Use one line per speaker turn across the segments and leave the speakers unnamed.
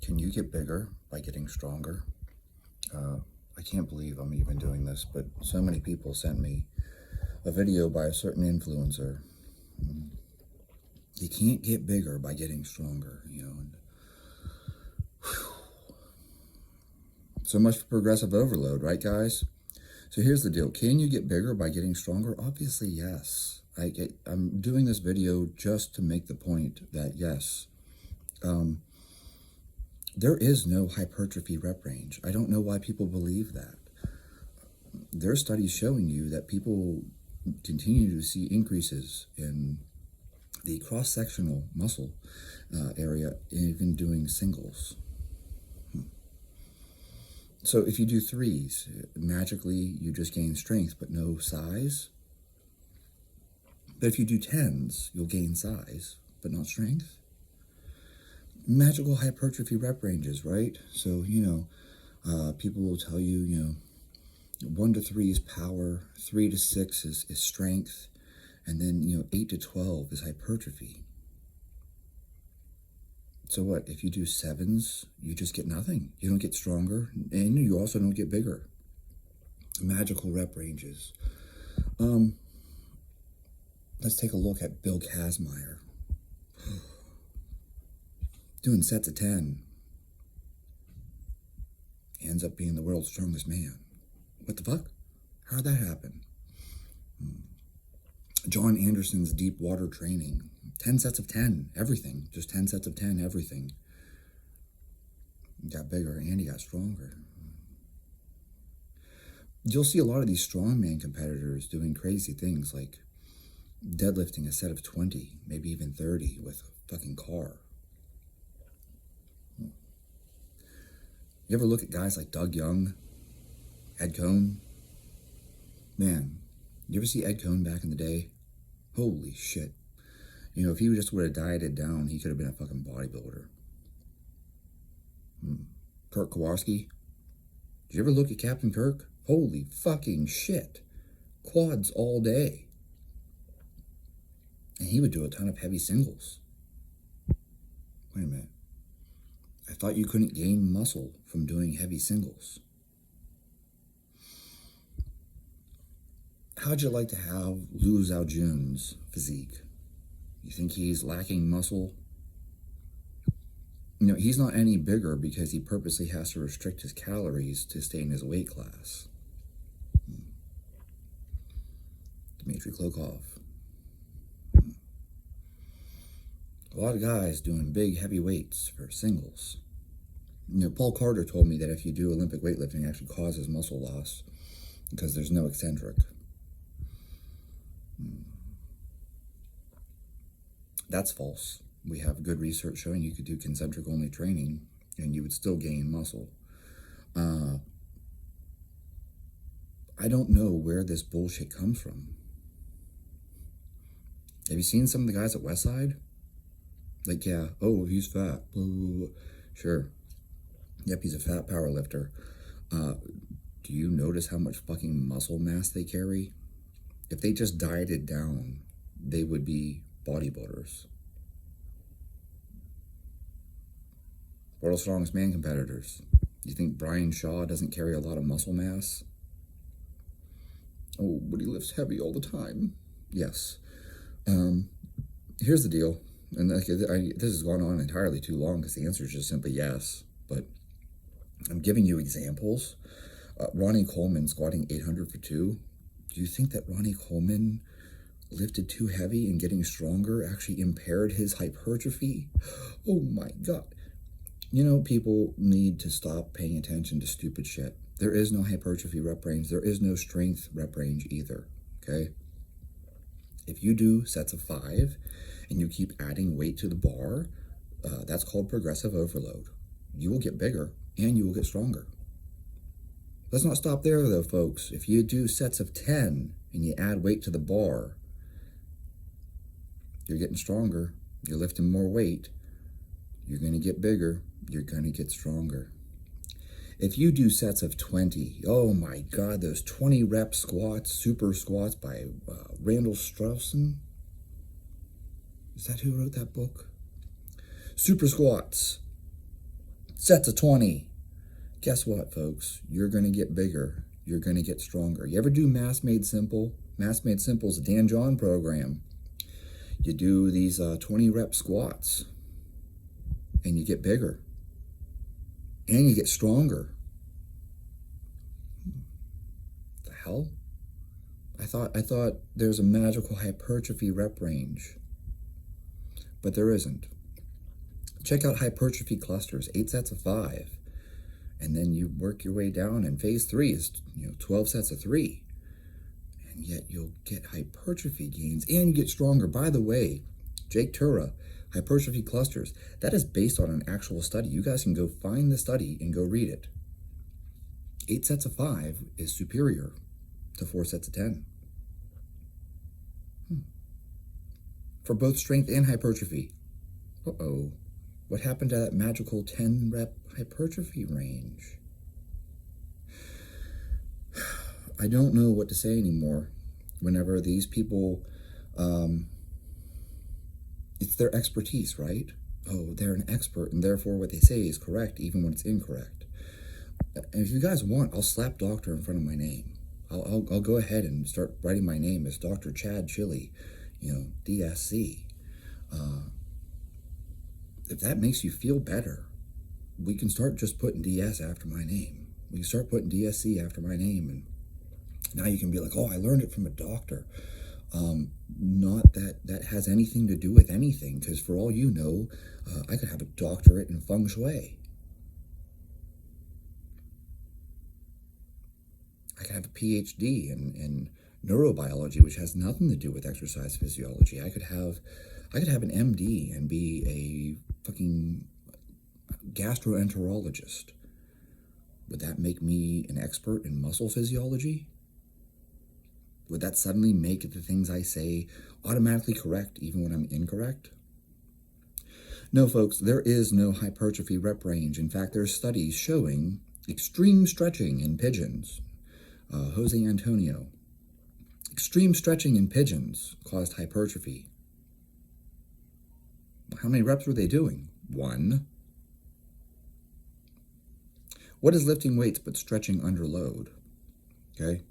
Can you get bigger by getting stronger? I can't believe I'm even doing this, but so many people sent me a video by a certain influencer. You can't get bigger by getting stronger, And so much for progressive overload, right, guys? So here's the deal. Can you get bigger by getting stronger? Obviously, yes. I'm doing this video just to make the point that, yes, there is no hypertrophy rep range. I don't know why people believe that. There are studies showing you that people continue to see increases in the cross-sectional muscle area, even doing singles. So if you do threes, magically you just gain strength but no size. But if you do tens, you'll gain size but not strength. Magical hypertrophy rep ranges, right? So, people will tell you, 1 to 3 is power, 3 to 6 is strength, and then, 8 to 12 is hypertrophy. So what? If you do sevens, you just get nothing. You don't get stronger, and you also don't get bigger. Magical rep ranges. Let's take a look at Bill Kazmaier. Doing sets of 10. He ends up being the world's strongest man. What the fuck? How'd that happen? John Anderson's deep water training. 10 sets of 10, everything. Just 10 sets of 10, everything. He got bigger and he got stronger. You'll see a lot of these strongman competitors doing crazy things like deadlifting a set of 20, maybe even 30 with a fucking car. You ever look at guys like Doug Young, Ed Cohn? Man, you ever see Ed Cohn back in the day? Holy shit. If he just would have dieted down, he could have been a fucking bodybuilder. Kirk Kowalski? Did you ever look at Captain Kirk? Holy fucking shit. Quads all day. And he would do a ton of heavy singles. Wait a minute. I thought you couldn't gain muscle from doing heavy singles. How'd you like to have Lou Zhaojun's physique? You think he's lacking muscle? He's not any bigger because he purposely has to restrict his calories to stay in his weight class. Dmitry Klokov. A lot of guys doing big, heavy weights for singles. Paul Carter told me that if you do Olympic weightlifting, it actually causes muscle loss because there's no eccentric. That's false. We have good research showing you could do concentric only training and you would still gain muscle. I don't know where this bullshit comes from. Have you seen some of the guys at Westside? Like, yeah, oh, he's fat. Blah. Sure. Yep, he's a fat power lifter. Do you notice how much fucking muscle mass they carry? If they just dieted down, they would be bodybuilders. World's strongest man competitors. You think Brian Shaw doesn't carry a lot of muscle mass? Oh, but he lifts heavy all the time. Yes. Here's the deal. And this has gone on entirely too long because the answer is just simply yes. But I'm giving you examples. Ronnie Coleman squatting 800 for 2. Do you think that Ronnie Coleman lifted too heavy and getting stronger actually impaired his hypertrophy? Oh my God. People need to stop paying attention to stupid shit. There is no hypertrophy rep range. There is no strength rep range either, okay? If you do sets of 5 and you keep adding weight to the bar, that's called progressive overload. You will get bigger and you will get stronger. Let's not stop there though, folks. If you do sets of 10 and you add weight to the bar, you're getting stronger. You're lifting more weight. You're going to get bigger. You're going to get stronger. If you do sets of 20, oh my God, those 20 rep squats, super squats by Randall Straussen. Is that who wrote that book? Super squats. Sets of 20. Guess what, folks? You're going to get bigger. You're going to get stronger. You ever do Mass Made Simple? Mass Made Simple is a Dan John program. You do these 20 rep squats and you get bigger and you get stronger. The hell? I thought there's a magical hypertrophy rep range, but there isn't. Check out hypertrophy clusters, 8 sets of 5, and then you work your way down. And phase 3 is 12 sets of 3, and yet you'll get hypertrophy gains and you get stronger. By the way, Jake Tura, hypertrophy clusters, that is based on an actual study. You guys can go find the study and go read it. 8 sets of 5 is superior to 4 sets of 10 for both strength and hypertrophy. Uh-oh. What happened to that magical 10 rep hypertrophy range? I don't know what to say anymore. Whenever these people, it's their expertise, right? Oh, they're an expert, and therefore what they say is correct, even when it's incorrect. And if you guys want, I'll slap doctor in front of my name. I'll go ahead and start writing my name as Dr. Chad Chili, DSC. If that makes you feel better, we can start just putting DS after my name. We can start putting DSC after my name, and now you can be like, oh, I learned it from a doctor. Not that has anything to do with anything, because for all you know, I could have a doctorate in feng shui. I could have a PhD in neurobiology, which has nothing to do with exercise physiology. I could have an MD and be a fucking gastroenterologist. Would that make me an expert in muscle physiology? Would that suddenly make the things I say automatically correct even when I'm incorrect? No, folks, there is no hypertrophy rep range. In fact, there's studies showing extreme stretching in pigeons. Jose Antonio. Extreme stretching in pigeons caused hypertrophy. How many reps were they doing? 1. What is lifting weights but stretching under load? Okay?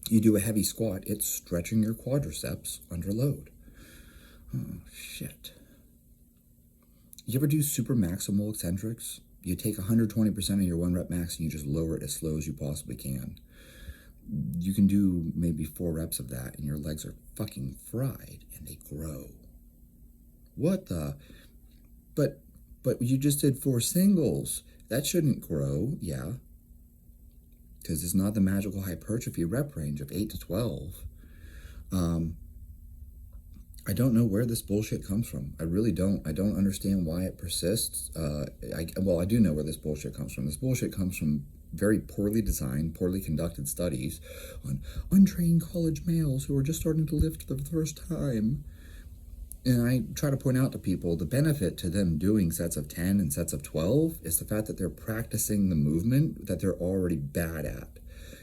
You do a heavy squat, it's stretching your quadriceps under load. Oh, shit. You ever do super maximal eccentrics? You take 120% of your 1 rep max and you just lower it as slow as you possibly can. You can do maybe 4 reps of that and your legs are fucking fried and they grow. What the? But you just did 4 singles. That shouldn't grow, yeah. Because it's not the magical hypertrophy rep range of 8 to 12. I don't know where this bullshit comes from. I really don't. I don't understand why it persists. I do know where this bullshit comes from. This bullshit comes from very poorly designed, poorly conducted studies on untrained college males who are just starting to lift for the first time. And I try to point out to people the benefit to them doing sets of 10 and sets of 12 is the fact that they're practicing the movement that they're already bad at.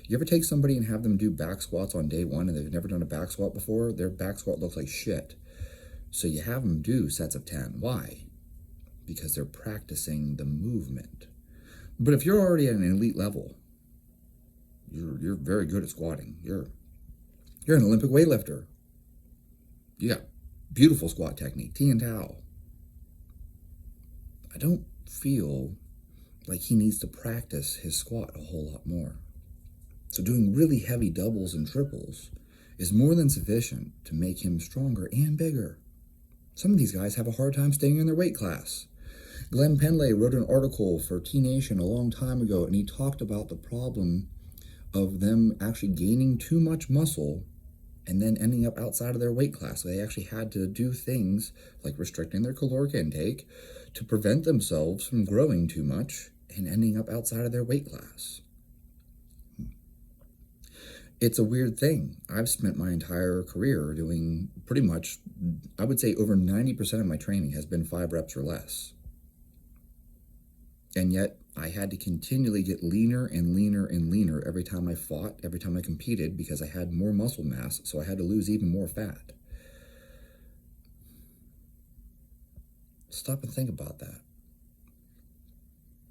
You ever take somebody and have them do back squats on day 1 and they've never done a back squat before? Their back squat looks like shit. So you have them do sets of 10. Why? Because they're practicing the movement. But if you're already at an elite level, you're very good at squatting. You're an Olympic weightlifter. You got beautiful squat technique, Tian Tao. I don't feel like he needs to practice his squat a whole lot more. So doing really heavy doubles and triples is more than sufficient to make him stronger and bigger. Some of these guys have a hard time staying in their weight class. Glenn Penley wrote an article for T-Nation a long time ago, and he talked about the problem of them actually gaining too much muscle and then ending up outside of their weight class. So they actually had to do things like restricting their caloric intake to prevent themselves from growing too much and ending up outside of their weight class. It's a weird thing. I've spent my entire career doing pretty much, I would say over 90% of my training has been 5 reps or less. And yet I had to continually get leaner and leaner and leaner every time I fought, every time I competed, because I had more muscle mass, so I had to lose even more fat. Stop and think about that.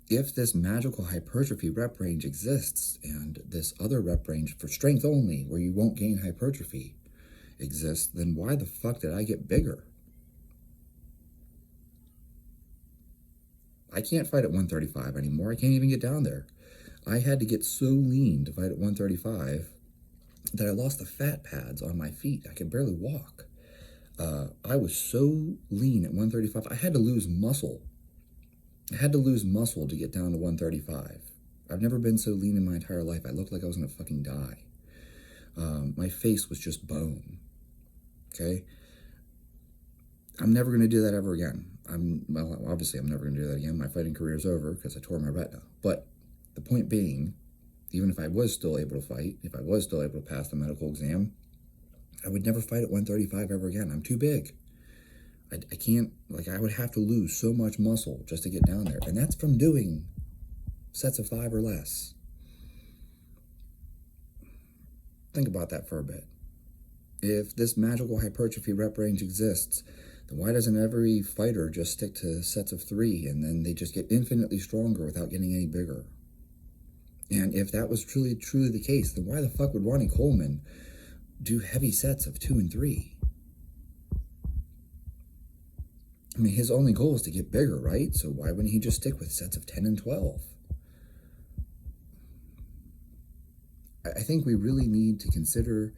If this magical hypertrophy rep range exists and this other rep range for strength only, where you won't gain hypertrophy, exists, then why the fuck did I get bigger? I can't fight at 135 anymore. I can't even get down there. I had to get so lean to fight at 135 that I lost the fat pads on my feet. I could barely walk. I was so lean at 135. I had to lose muscle. I had to lose muscle to get down to 135. I've never been so lean in my entire life. I looked like I was going to fucking die. My face was just bone. Okay? I'm never going to do that ever again. Obviously, I'm never going to do that again. My fighting career is over because I tore my retina. But the point being, even if I was still able to fight, if I was still able to pass the medical exam, I would never fight at 135 ever again. I'm too big. I can't, I would have to lose so much muscle just to get down there. And that's from doing sets of 5 or less. Think about that for a bit. If this magical hypertrophy rep range exists, then why doesn't every fighter just stick to sets of 3 and then they just get infinitely stronger without getting any bigger? And if that was truly the case, then why the fuck would Ronnie Coleman do heavy sets of 2 and 3? I mean, his only goal is to get bigger, right? So why wouldn't he just stick with sets of 10 and 12? I think we really need to consider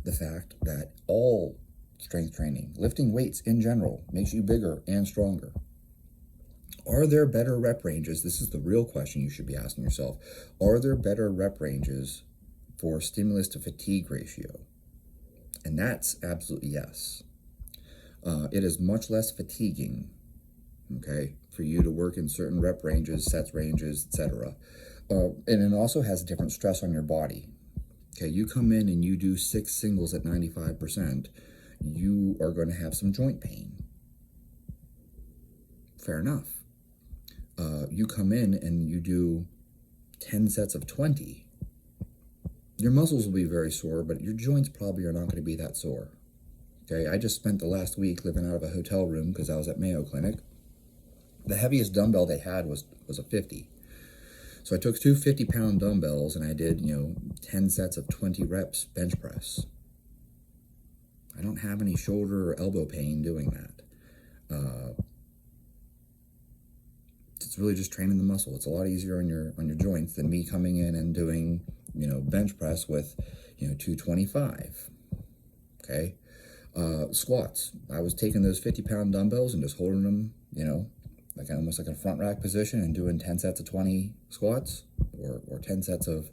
the fact that all strength training, lifting weights in general, makes you bigger and stronger. Are there better rep ranges? This is the real question you should be asking yourself. Are there better rep ranges for stimulus to fatigue ratio? And that's absolutely yes. It is much less fatiguing, okay, for you to work in certain rep ranges, sets ranges, etc. And it also has different stress on your body. Okay, you come in and you do 6 singles at 95%, you are going to have some joint pain. Fair enough. You come in and you do 10 sets of 20, your muscles will be very sore, but your joints probably are not going to be that sore. Okay, I just spent the last week living out of a hotel room because I was at Mayo Clinic. The heaviest dumbbell they had was a 50. So I took 2 50-pound dumbbells and I did, 10 sets of 20 reps bench press. I don't have any shoulder or elbow pain doing that. It's really just training the muscle. It's a lot easier on your joints than me coming in and doing, bench press with, 225. Okay. Squats. I was taking those 50-pound dumbbells and just holding them, almost like a front rack position and doing 10 sets of 20 squats or 10 sets of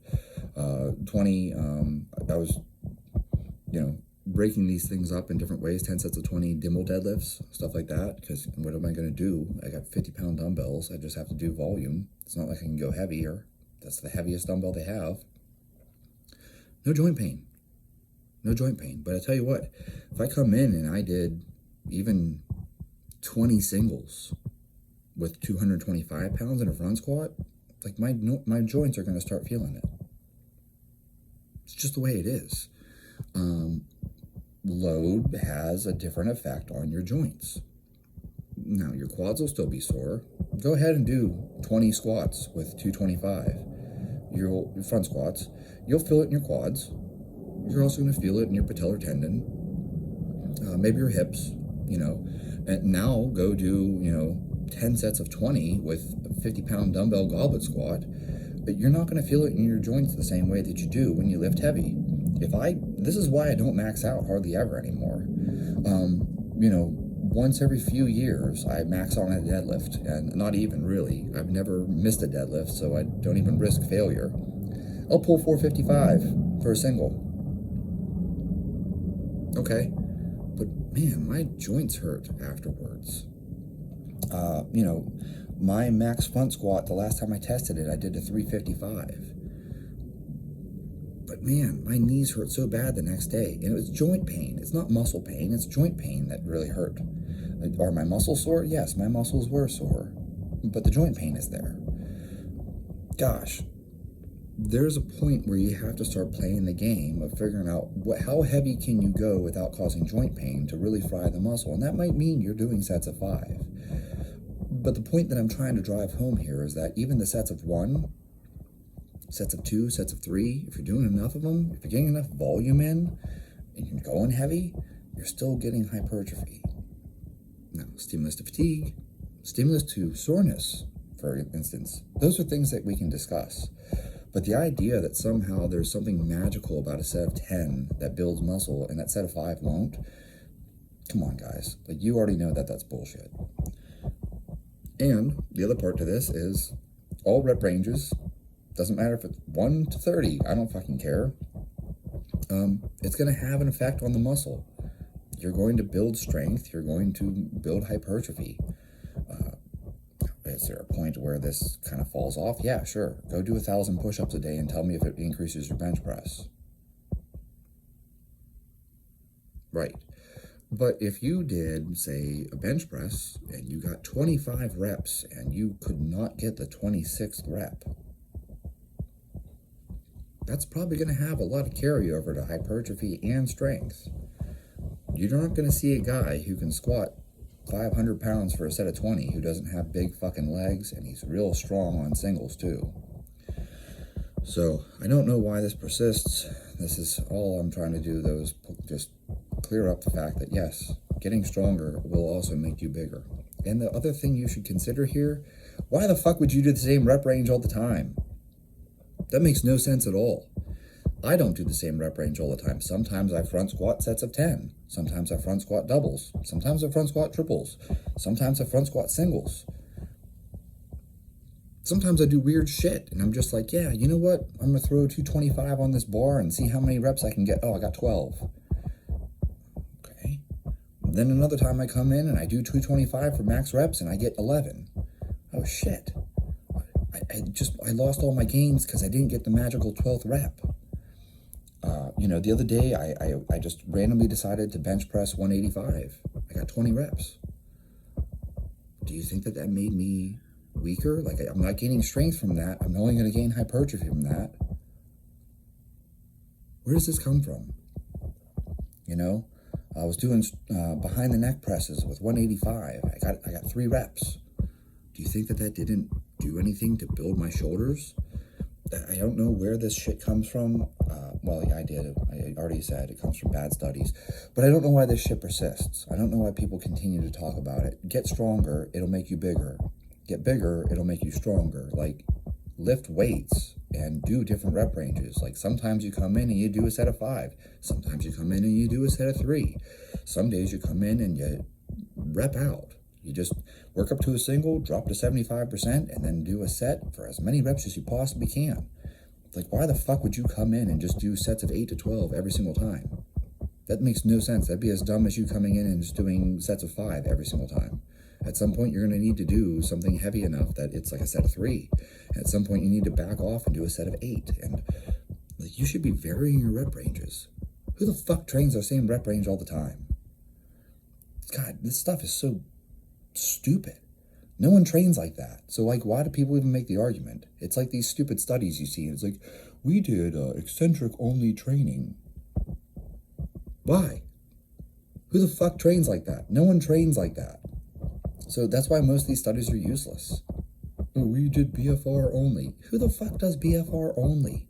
20. I was, breaking these things up in different ways, 10 sets of 20 Dimmel deadlifts, stuff like that, because what am I going to do? I got 50-pound dumbbells. I just have to do volume. It's not like I can go heavier. That's the heaviest dumbbell they have. No joint pain. No joint pain. But I tell you what, if I come in and I did even 20 singles with 225 pounds in a front squat, my joints are going to start feeling it. It's just the way it is. Load has a different effect on your joints. Now, your quads will still be sore. Go ahead and do 20 squats with 225. Your front squats. You'll feel it in your quads. You're also going to feel it in your patellar tendon. Maybe your hips, And now go do, 10 sets of 20 with a 50-pound dumbbell goblet squat. But you're not going to feel it in your joints the same way that you do when you lift heavy. This is why I don't max out hardly ever anymore. Once every few years, I max on a deadlift, and not even really. I've never missed a deadlift, so I don't even risk failure. I'll pull 455 for a single. Okay, but man, my joints hurt afterwards. My max front squat, the last time I tested it, I did a 355. But man, my knees hurt so bad the next day. And it was joint pain. It's not muscle pain. It's joint pain that really hurt. Are my muscles sore? Yes, my muscles were sore. But the joint pain is there. Gosh, there's a point where you have to start playing the game of figuring out how heavy can you go without causing joint pain to really fry the muscle. And that might mean you're doing sets of 5. But the point that I'm trying to drive home here is that even the sets of 1, sets of 2, sets of 3, if you're doing enough of them, if you're getting enough volume in, and you're going heavy, you're still getting hypertrophy. Now, stimulus to fatigue, stimulus to soreness, for instance, those are things that we can discuss. But the idea that somehow there's something magical about a set of 10 that builds muscle and that set of 5 won't, come on, guys. Like, you already know that that's bullshit. And the other part to this is all rep ranges, doesn't matter if it's 1 to 30, I don't fucking care. It's going to have an effect on the muscle. You're going to build strength. You're going to build hypertrophy. Is there a point where this kind of falls off? Yeah, sure. Go do 1,000 push-ups a day and tell me if it increases your bench press. Right. But if you did, say, a bench press and you got 25 reps and you could not get the 26th rep, that's probably going to have a lot of carryover to hypertrophy and strength. You're not going to see a guy who can squat 500 pounds for a set of 20 who doesn't have big fucking legs, and he's real strong on singles too. So I don't know why this persists. This is all I'm trying to do, though, is just clear up the fact that yes, getting stronger will also make you bigger. And the other thing you should consider here, why the fuck would you do the same rep range all the time? That makes no sense at all. I don't do the same rep range all the time. Sometimes I front squat sets of 10. Sometimes I front squat doubles. Sometimes I front squat triples. Sometimes I front squat singles. Sometimes I do weird shit, and I'm just like, yeah, you know what? I'm going to throw 225 on this bar and see how many reps I can get. Oh, I got 12. Okay. Then another time I come in and I do 225 for max reps and I get 11. Oh, shit. I lost all my gains because I didn't get the magical 12th rep. The other day, I just randomly decided to bench press 185. I got 20 reps. Do you think that made me weaker? Like, I'm not gaining strength from that. I'm only going to gain hypertrophy from that. Where does this come from? I was doing behind the neck presses with 185. I got 3 reps. Do you think that didn't do anything to build my shoulders? I don't know where this shit comes from. Well, I did. I already said it comes from bad studies. But I don't know why this shit persists. I don't know why people continue to talk about it. Get stronger, it'll make you bigger. Get bigger, it'll make you stronger. Like, lift weights and do different rep ranges. Like, sometimes you come in and you do a set of 5. Sometimes you come in and you do a set of 3. Some days you come in and you rep out. You just work up to a single, drop to 75%, and then do a set for as many reps as you possibly can. Like, why the fuck would you come in and just do sets of 8 to 12 every single time? That makes no sense. That'd be as dumb as you coming in and just doing sets of 5 every single time. At some point, you're going to need to do something heavy enough that it's like a set of 3. And at some point, you need to back off and do a set of 8. And you should be varying your rep ranges. Who the fuck trains the same rep range all the time? God, this stuff is so stupid. No one trains like that. So, why do people even make the argument? It's like these stupid studies you see. It's like, we did eccentric-only training. Why? Who the fuck trains like that? No one trains like that. So that's why most of these studies are useless. Oh, we did BFR only. Who the fuck does BFR only?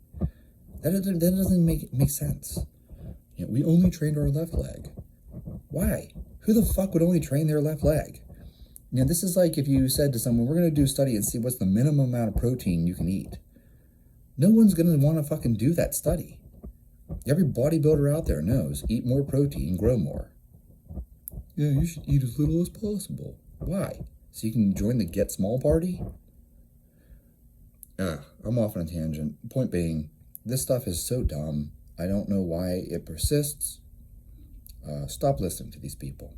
That doesn't make sense. We only trained our left leg. Why? Who the fuck would only train their left leg? This is like if you said to someone, we're going to do a study and see what's the minimum amount of protein you can eat. No one's going to want to fucking do that study. Every bodybuilder out there knows, eat more protein, grow more. Yeah, you should eat as little as possible. Why? So you can join the Get Small party? I'm off on a tangent. Point being, this stuff is so dumb. I don't know why it persists. Stop listening to these people.